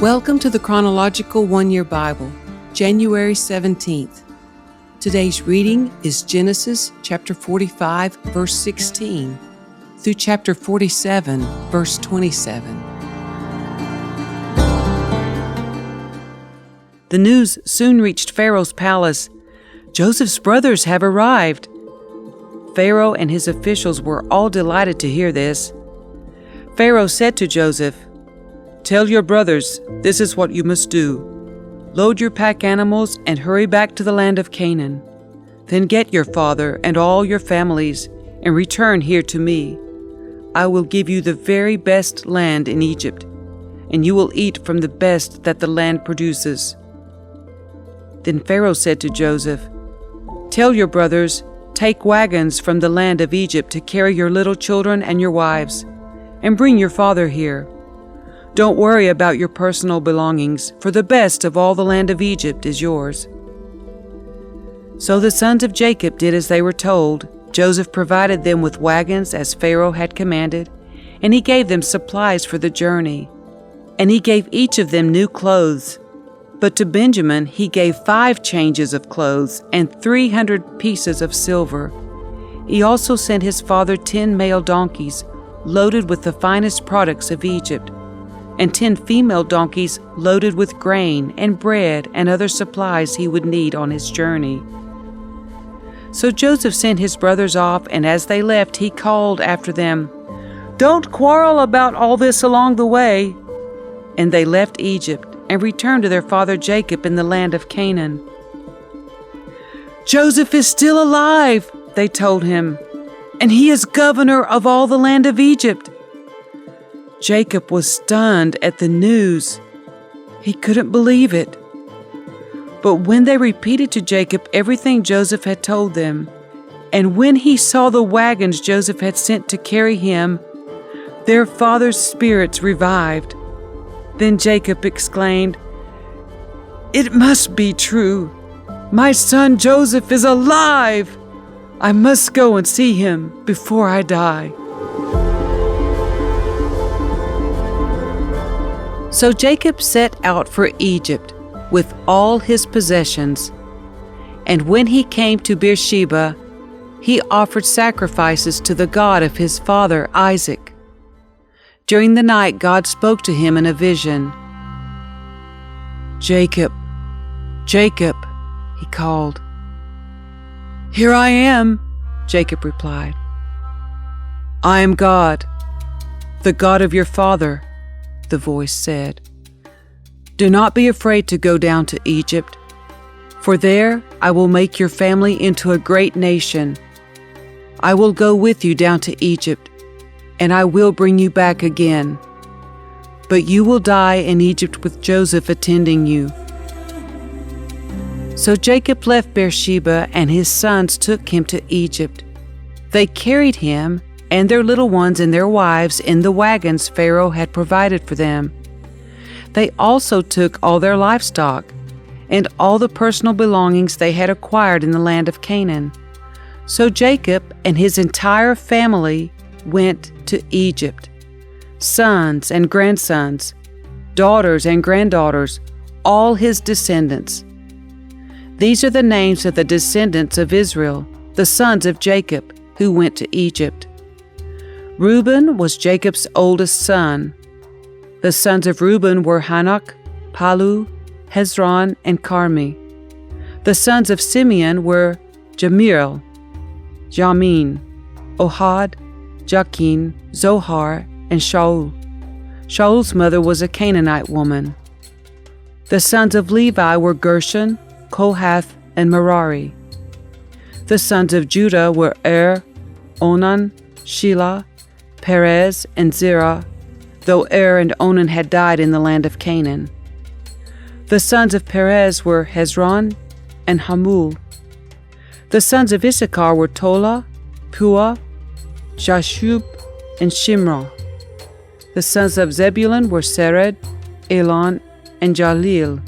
Welcome to the Chronological One-Year Bible, January 17th. Today's reading is Genesis chapter 45, verse 16, through chapter 47, verse 27. The news soon reached Pharaoh's palace. Joseph's brothers have arrived. Pharaoh and his officials were all delighted to hear this. Pharaoh said to Joseph, "Tell your brothers, this is what you must do. Load your pack animals and hurry back to the land of Canaan. Then get your father and all your families and return here to me. I will give you the very best land in Egypt, and you will eat from the best that the land produces." Then Pharaoh said to Joseph, "Tell your brothers, take wagons from the land of Egypt to carry your little children and your wives, and bring your father here. Don't worry about your personal belongings, for the best of all the land of Egypt is yours." So the sons of Jacob did as they were told. Joseph provided them with wagons as Pharaoh had commanded, and he gave them supplies for the journey. And he gave each of them new clothes. But to Benjamin he gave 5 changes of clothes and 300 pieces of silver. He also sent his father 10 male donkeys loaded with the finest products of Egypt, and 10 female donkeys loaded with grain and bread and other supplies he would need on his journey. So Joseph sent his brothers off, and as they left, he called after them, "Don't quarrel about all this along the way." And they left Egypt and returned to their father Jacob in the land of Canaan. "Joseph is still alive," they told him, "and he is governor of all the land of Egypt." Jacob was stunned at the news. He couldn't believe it. But when they repeated to Jacob everything Joseph had told them, and when he saw the wagons Joseph had sent to carry him, their father's spirits revived. Then Jacob exclaimed, "It must be true. My son Joseph is alive. I must go and see him before I die." So Jacob set out for Egypt with all his possessions. And when he came to Beersheba, he offered sacrifices to the God of his father Isaac. During the night, God spoke to him in a vision. "Jacob, Jacob," he called. "Here I am," Jacob replied. "I am God, the God of your father," the voice said. "Do not be afraid to go down to Egypt, for there I will make your family into a great nation. I will go with you down to Egypt, and I will bring you back again. But you will die in Egypt with Joseph attending you." So Jacob left Beersheba, and his sons took him to Egypt. They carried him and their little ones and their wives in the wagons Pharaoh had provided for them. They also took all their livestock and all the personal belongings they had acquired in the land of Canaan. So Jacob and his entire family went to Egypt. Sons and grandsons, daughters and granddaughters, all his descendants. These are the names of the descendants of Israel, the sons of Jacob, who went to Egypt. Reuben was Jacob's oldest son. The sons of Reuben were Hanok, Palu, Hezron, and Carmi. The sons of Simeon were Jamiel, Jamin, Ohad, Jachin, Zohar, and Shaul. Shaul's mother was a Canaanite woman. The sons of Levi were Gershon, Kohath, and Merari. The sons of Judah were Onan, Shelah, Perez, and Zerah, though and Onan had died in the land of Canaan. The sons of Perez were Hezron and Hamul. The sons of Issachar were Tola, Pua, Jashub, and Shimrah. The sons of Zebulun were Sered, Elon, and Jalil.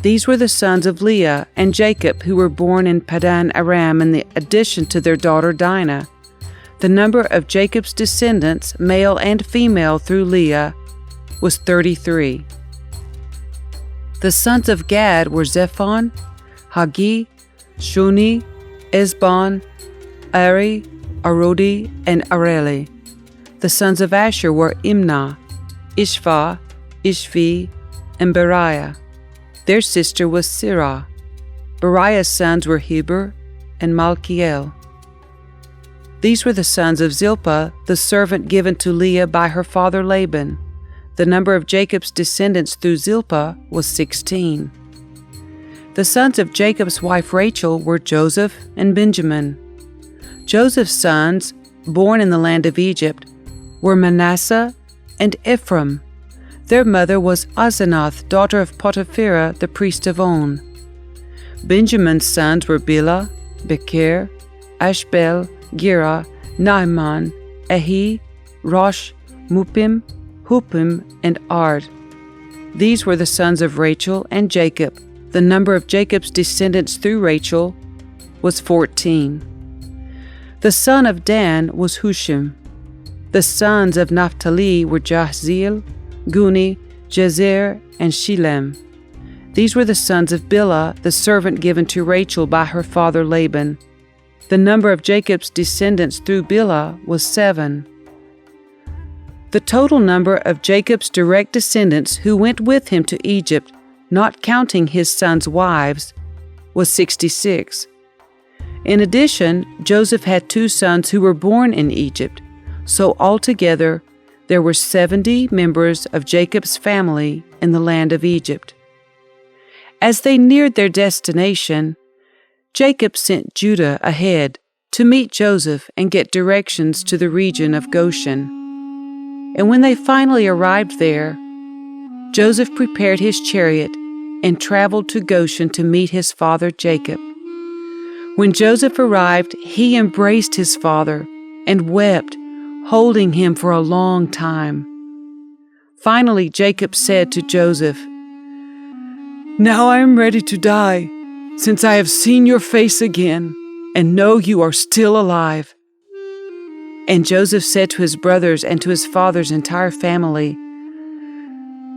These were the sons of Leah and Jacob, who were born in Padan Aram in addition to their daughter Dinah. The number of Jacob's descendants, male and female through Leah, was 33. The sons of Gad were Zephon, Hagi, Shuni, Esbon, Ari, Arodi, and Areli. The sons of Asher were Imnah, Ishva, Ishvi, and Beriah. Their sister was Sirah. Beriah's sons were Heber and Malkiel. These were the sons of Zilpah, the servant given to Leah by her father Laban. The number of Jacob's descendants through Zilpah was 16. The sons of Jacob's wife Rachel were Joseph and Benjamin. Joseph's sons, born in the land of Egypt, were Manasseh and Ephraim. Their mother was Asenath, daughter of Potipherah, the priest of On. Benjamin's sons were Bilhah, Becher, Ashbel, Gera, Naaman, Ehi, Rosh, Muppim, Huppim, and Ard. These were the sons of Rachel and Jacob. The number of Jacob's descendants through Rachel was 14. The son of Dan was Hushim. The sons of Naphtali were Jahzeel, Guni, Jezer, and Shilem. These were the sons of Bilhah, the servant given to Rachel by her father Laban. The number of Jacob's descendants through Bilhah was 7. The total number of Jacob's direct descendants who went with him to Egypt, not counting his sons' wives, was 66. In addition, Joseph had 2 sons who were born in Egypt, so altogether there were 70 members of Jacob's family in the land of Egypt. As they neared their destination, Jacob sent Judah ahead to meet Joseph and get directions to the region of Goshen. And when they finally arrived there, Joseph prepared his chariot and traveled to Goshen to meet his father Jacob. When Joseph arrived, he embraced his father and wept, holding him for a long time. Finally, Jacob said to Joseph, "Now I am ready to die, since I have seen your face again and know you are still alive." And Joseph said to his brothers and to his father's entire family,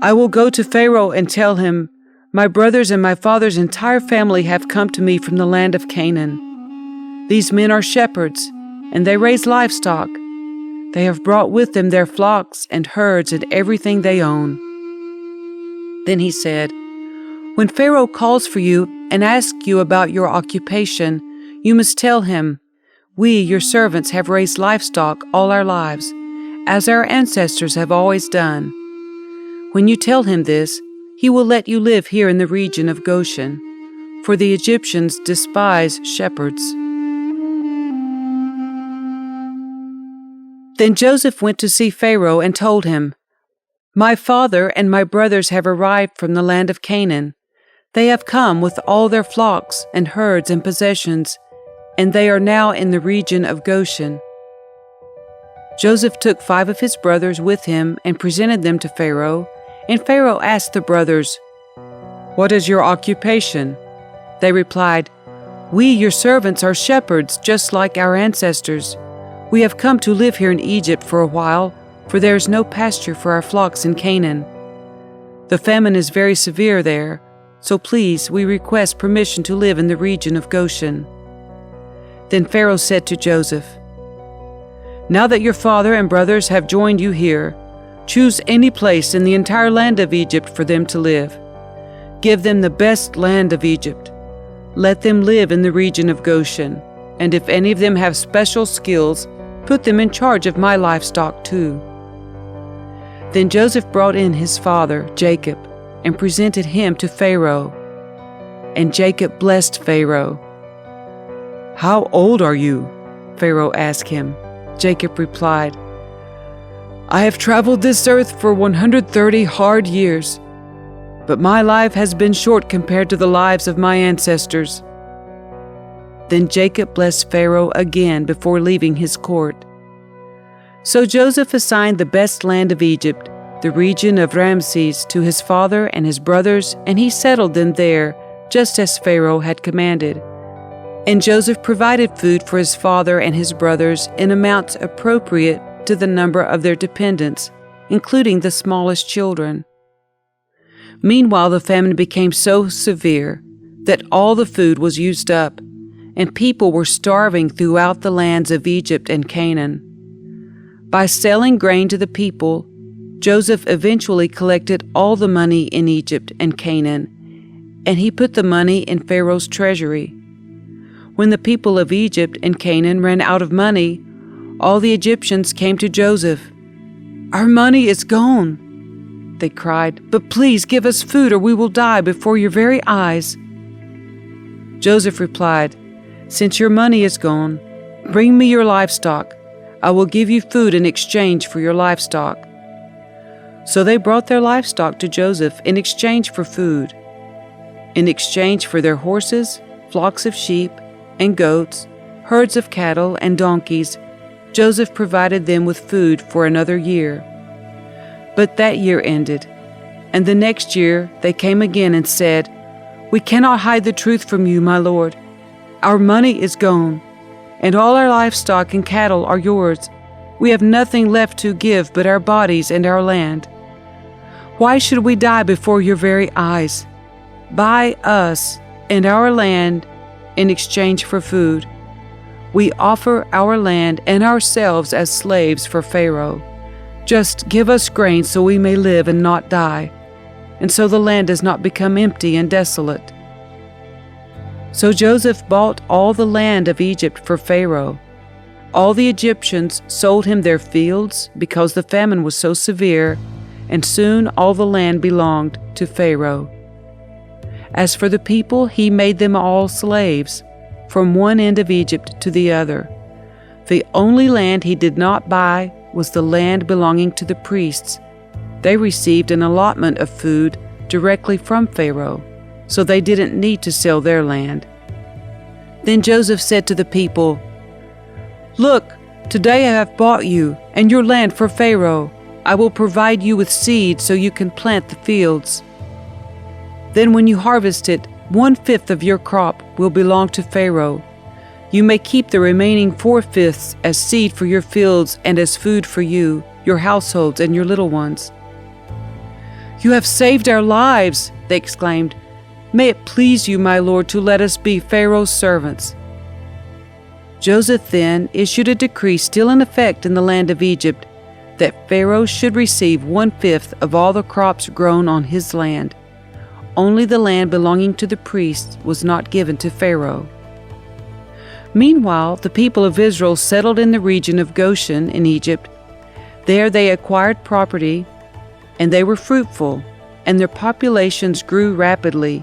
"I will go to Pharaoh and tell him, 'My brothers and my father's entire family have come to me from the land of Canaan. These men are shepherds, and they raise livestock. They have brought with them their flocks and herds and everything they own.'" Then he said, "When Pharaoh calls for you and asks you about your occupation, you must tell him, 'We, your servants, have raised livestock all our lives, as our ancestors have always done.' When you tell him this, he will let you live here in the region of Goshen, for the Egyptians despise shepherds." Then Joseph went to see Pharaoh and told him, "My father and my brothers have arrived from the land of Canaan. They have come with all their flocks and herds and possessions, and they are now in the region of Goshen." Joseph took 5 of his brothers with him and presented them to Pharaoh, and Pharaoh asked the brothers, "What is your occupation?" They replied, "We, your servants, are shepherds, just like our ancestors. We have come to live here in Egypt for a while, for there is no pasture for our flocks in Canaan. The famine is very severe there, so please, we request permission to live in the region of Goshen." Then Pharaoh said to Joseph, "Now that your father and brothers have joined you here, choose any place in the entire land of Egypt for them to live. Give them the best land of Egypt. Let them live in the region of Goshen, and if any of them have special skills, put them in charge of my livestock too." Then Joseph brought in his father, Jacob, and presented him to Pharaoh. And Jacob blessed Pharaoh. "How old are you?" Pharaoh asked him. Jacob replied, "I have traveled this earth for 130 hard years, but my life has been short compared to the lives of my ancestors." Then Jacob blessed Pharaoh again before leaving his court. So Joseph assigned the best land of Egypt, the region of Ramses, to his father and his brothers, and he settled them there, just as Pharaoh had commanded. And Joseph provided food for his father and his brothers in amounts appropriate to the number of their dependents, including the smallest children. Meanwhile, the famine became so severe that all the food was used up, and people were starving throughout the lands of Egypt and Canaan. By selling grain to the people, Joseph eventually collected all the money in Egypt and Canaan, and he put the money in Pharaoh's treasury. When the people of Egypt and Canaan ran out of money, all the Egyptians came to Joseph. "Our money is gone," they cried, "but please give us food or we will die before your very eyes." Joseph replied, "Since your money is gone, bring me your livestock. I will give you food in exchange for your livestock." So they brought their livestock to Joseph in exchange for food. In exchange for their horses, flocks of sheep and goats, herds of cattle and donkeys, Joseph provided them with food for another year. But that year ended, and the next year they came again and said, "We cannot hide the truth from you, my lord. Our money is gone, and all our livestock and cattle are yours. We have nothing left to give but our bodies and our land. Why should we die before your very eyes? Buy us and our land in exchange for food. We offer our land and ourselves as slaves for Pharaoh. Just give us grain so we may live and not die, and so the land does not become empty and desolate." So Joseph bought all the land of Egypt for Pharaoh. All the Egyptians sold him their fields because the famine was so severe, and soon all the land belonged to Pharaoh. As for the people, he made them all slaves, from one end of Egypt to the other. The only land he did not buy was the land belonging to the priests. They received an allotment of food directly from Pharaoh, so they didn't need to sell their land. Then Joseph said to the people, "Look, today I have bought you and your land for Pharaoh. I will provide you with seed so you can plant the fields. Then when you harvest it, 1/5 of your crop will belong to Pharaoh. You may keep the remaining 4/5 as seed for your fields and as food for you, your households, and your little ones." "You have saved our lives," they exclaimed. "May it please you, my lord, to let us be Pharaoh's servants." Joseph then issued a decree still in effect in the land of Egypt that Pharaoh should receive 1/5 of all the crops grown on his land. Only the land belonging to the priests was not given to Pharaoh. Meanwhile, the people of Israel settled in the region of Goshen in Egypt. There they acquired property, and they were fruitful, and their populations grew rapidly.